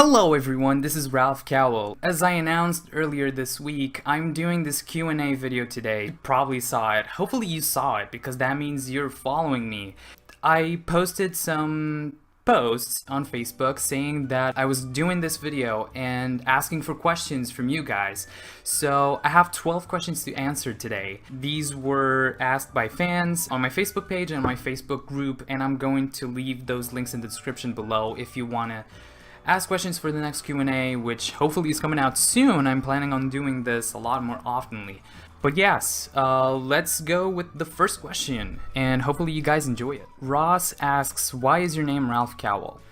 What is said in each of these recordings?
Hello everyone, this is Ralph Cowell. As I announced earlier this week, I'm doing this Q&A video today. You probably saw it. Hopefully you saw it because that means you're following me. I posted some posts on Facebook saying that I was doing this video and asking for questions from you guys. So I have 12 questions to answer today. These were asked by fans on my Facebook page and my Facebook group, and I'm going to leave those links in the description below if you want to ask questions for the next Q&A, which hopefully is coming out soon. I'm planning on doing this a lot more oftenly. But yes, let's go with the first question, and hopefully you guys enjoy it. Ross asks, why is your name Ralph Cowell?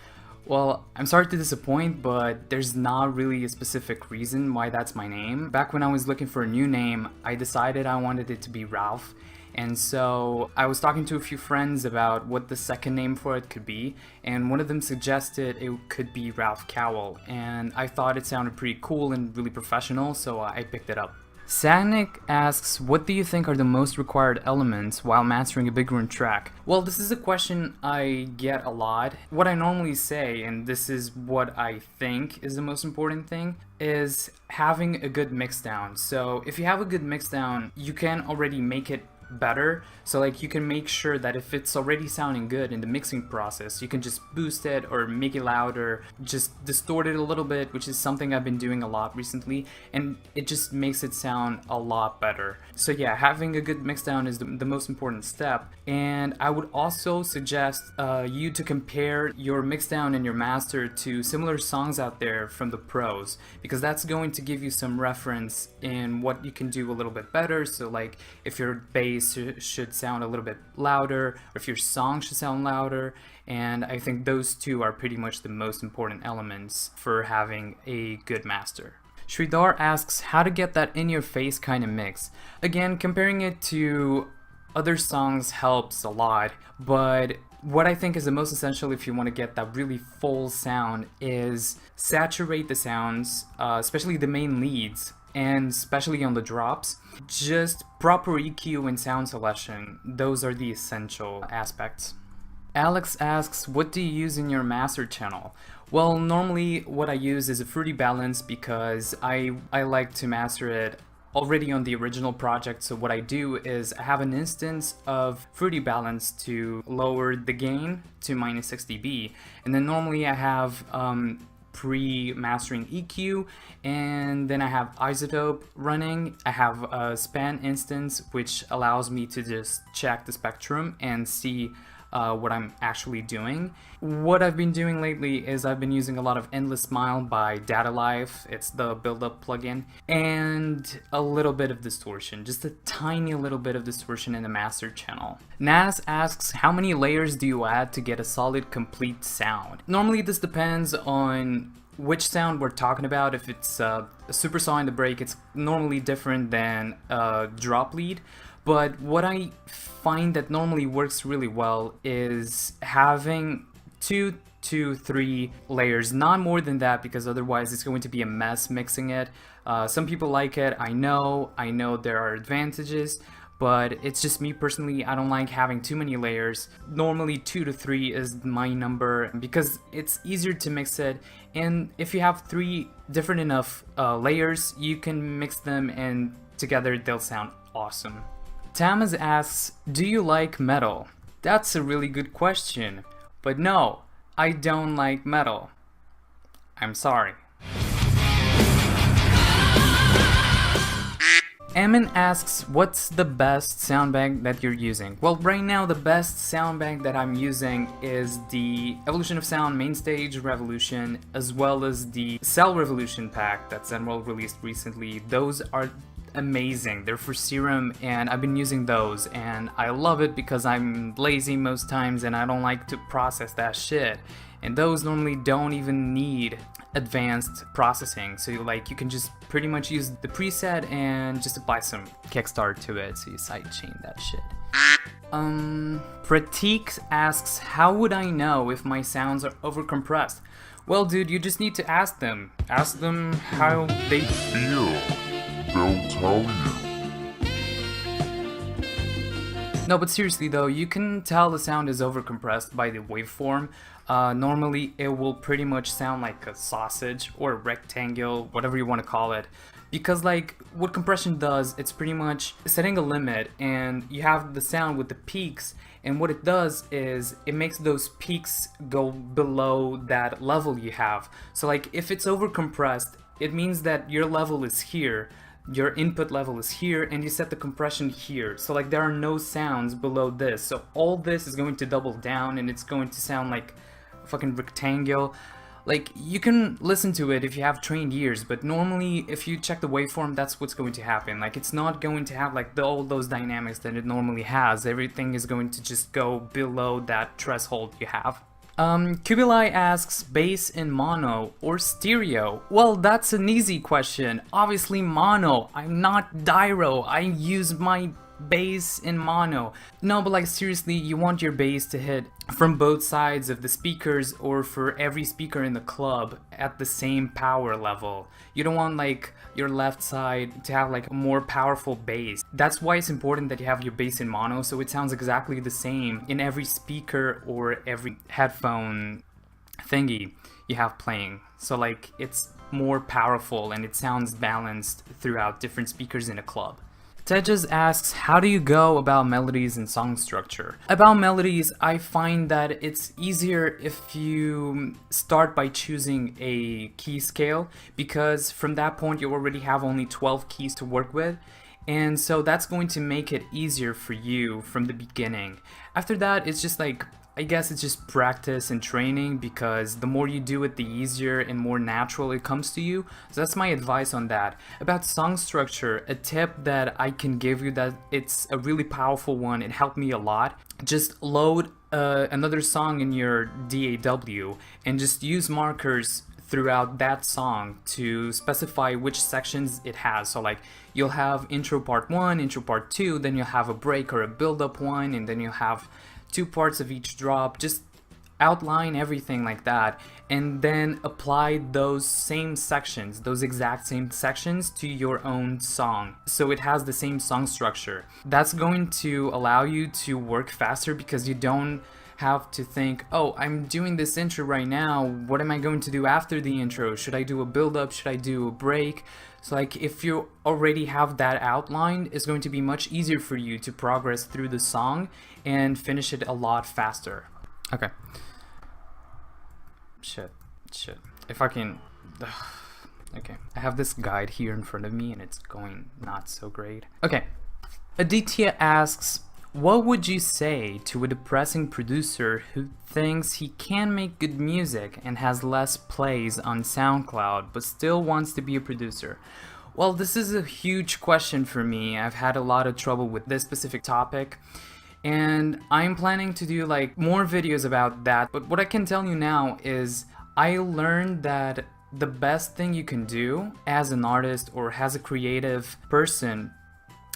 Well, I'm sorry to disappoint, but there's not really a specific reason why that's my name. Back when I was looking for a new name, I decided I wanted it to be Ralph. And so I was talking to a few friends about what the second name for it could be, and one of them suggested it could be Ralph Cowell, and I thought it sounded pretty cool and really professional, so I picked it up. Sagnick asks, what do you think are the most required elements while mastering a big room track? Well, this is a question I get a lot. What I normally say, and this is what I think is the most important thing, is having a good mix down. So if you have a good mix down, you can already make it better. So like you can make sure that if it's already sounding good in the mixing process, you can just boost it or make it louder, just distort it a little bit, which is something I've been doing a lot recently, and it just makes it sound a lot better. So yeah, having a good mix down is the most important step. And I would also suggest you to compare your mix down and your master to similar songs out there from the pros, because that's going to give you some reference in what you can do a little bit better. So like if your bass should sound a little bit louder, or if your song should sound louder, and I think those two are pretty much the most important elements for having a good master. Sridhar asks how to get that in-your-face kind of mix. Again, comparing it to other songs helps a lot, but what I think is the most essential if you want to get that really full sound is saturate the sounds, especially the main leads, and especially on the drops. Just proper EQ and sound selection, those are the essential aspects. Alex asks, what do you use in your master channel? Well, normally what I use is a fruity balance because I like to master it already on the original project. So what I do is I have an instance of fruity balance to lower the gain to -6 dB, and then normally I have pre-mastering EQ, and then I have isotope running. I have a span instance which allows me to just check the spectrum and see what I'm actually doing. What I've been doing lately is I've been using a lot of Endless Smile by Data Life. It's the build-up plugin, and a little bit of distortion, just a tiny little bit of distortion in the master channel. Naz asks, how many layers do you add to get a solid complete sound? Normally this depends on which sound we're talking about. If it's a supersaw in the break, it's normally different than a drop lead. But what I find that normally works really well is having 2 to 3 layers, not more than that, because otherwise it's going to be a mess mixing it. Some people like it, I know there are advantages, but it's just me personally, I don't like having too many layers. Normally 2 to 3 is my number because it's easier to mix it, and if you have 3 different enough layers, you can mix them and together they'll sound awesome. Tamaz asks, do you like metal? That's a really good question, but no, I don't like metal. I'm sorry. Emin asks, what's the best sound bag that you're using? Well, right now the best sound bag that I'm using is the Evolution of Sound Mainstage Revolution, as well as the Cell Revolution pack that Zenworld released recently. Those are amazing. They're for Serum, and I've been using those, and I love it because I'm lazy most times and I don't like to process that shit. And those normally don't even need advanced processing, so you can just pretty much use the preset and just apply some kickstart to it, so you sidechain that shit. Pratik asks, how would I know if my sounds are overcompressed? Well, dude, you just need to ask them. Ask them how they feel. They'll tell you. No, but seriously though, you can tell the sound is overcompressed by the waveform. Normally it will pretty much sound like a sausage or a rectangle, whatever you want to call it. Because like what compression does, it's pretty much setting a limit, and you have the sound with the peaks, and what it does is it makes those peaks go below that level you have. So like if it's overcompressed, it means that your level is here, your input level is here, and you set the compression here. So like there are no sounds below this. So all this is going to double down and it's going to sound like a fucking rectangle. Like, you can listen to it if you have trained ears, but normally if you check the waveform, that's what's going to happen. Like, it's not going to have like all those dynamics that it normally has. Everything is going to just go below that threshold you have. Kubilai asks, bass in mono or stereo? Well, that's an easy question. Obviously mono. I'm not Dyro. I use my bass in mono. No, but like seriously, you want your bass to hit from both sides of the speakers, or for every speaker in the club at the same power level. You don't want like your left side to have like a more powerful bass. That's why it's important that you have your bass in mono, so it sounds exactly the same in every speaker or every headphone thingy you have playing. So like it's more powerful and it sounds balanced throughout different speakers in a club. Tejas asks, how do you go about melodies and song structure? About melodies, I find that it's easier if you start by choosing a key scale, because from that point you already have only 12 keys to work with, and so that's going to make it easier for you from the beginning. After that, it's just like, I guess it's just practice and training, because the more you do it, the easier and more natural it comes to you. So that's my advice on that. About song structure, a tip that I can give you that it's a really powerful one, it helped me a lot. Just load another song in your DAW and just use markers throughout that song to specify which sections it has. So like you'll have intro part 1, intro part 2, then you'll have a break or a build-up one, and then you'll have 2 parts of each drop. Just outline everything like that, and then apply those same sections, those exact same sections to your own song, so it has the same song structure. That's going to allow you to work faster, because you don't have to think, oh, I'm doing this intro right now, what am I going to do after the intro? Should I do a build-up? Should I do a break? So like if you already have that outlined, it's going to be much easier for you to progress through the song and finish it a lot faster. Okay. Shit. If I can... Okay. I have this guide here in front of me and it's going not so great. Okay. Aditya asks, what would you say to a depressing producer who thinks he can make good music and has less plays on Soundcloud but still wants to be a producer? Well, this is a huge question for me. I've had a lot of trouble with this specific topic, and I'm planning to do like more videos about that. But what I can tell you now is I learned that the best thing you can do as an artist or as a creative person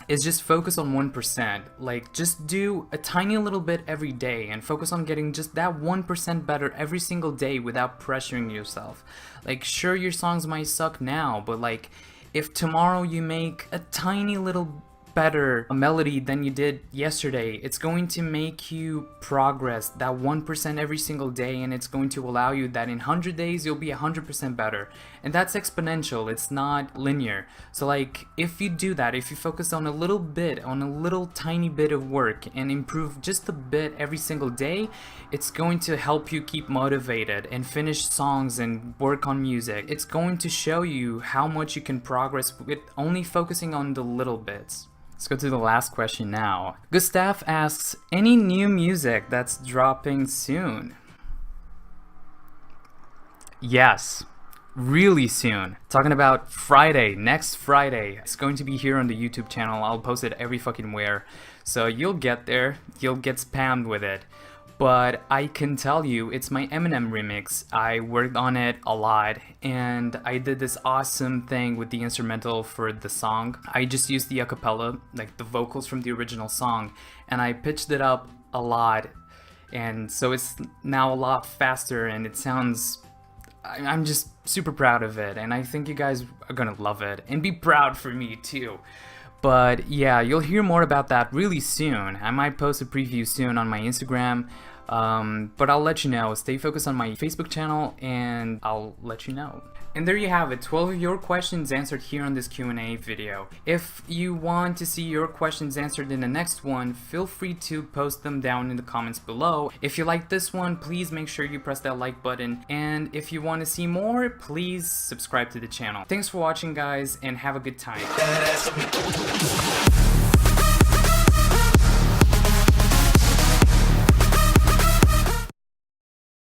is just focus on 1%. Like, just do a tiny little bit every day and focus on getting just that 1% better every single day without pressuring yourself. Like, sure, your songs might suck now, but like, if tomorrow you make a tiny little better melody than you did yesterday, it's going to make you progress that 1% every single day, and it's going to allow you that in 100 days you'll be 100% better. And that's exponential, it's not linear. So like, if you do that, if you focus on a little bit, on a little tiny bit of work and improve just a bit every single day, it's going to help you keep motivated and finish songs and work on music. It's going to show you how much you can progress with only focusing on the little bits. Let's go to the last question now. Gustav asks, any new music that's dropping soon? Yes, really soon. Talking about Friday, next Friday. It's going to be here on the YouTube channel. I'll post it every fucking where. So you'll get there, you'll get spammed with it. But I can tell you, it's my Eminem remix. I worked on it a lot, and I did this awesome thing with the instrumental for the song. I just used the acapella, like the vocals from the original song, and I pitched it up a lot, and so it's now a lot faster, and it sounds... I'm just super proud of it, and I think you guys are gonna love it, and be proud for me too. But yeah, you'll hear more about that really soon. I might post a preview soon on my Instagram, but I'll let you know. Stay focused on my Facebook channel and I'll let you know. And there you have it, 12 of your questions answered here on this Q&A video. If you want to see your questions answered in the next one, feel free to post them down in the comments below. If you like this one, please make sure you press that like button. And if you want to see more, please subscribe to the channel. Thanks for watching, guys, and have a good time.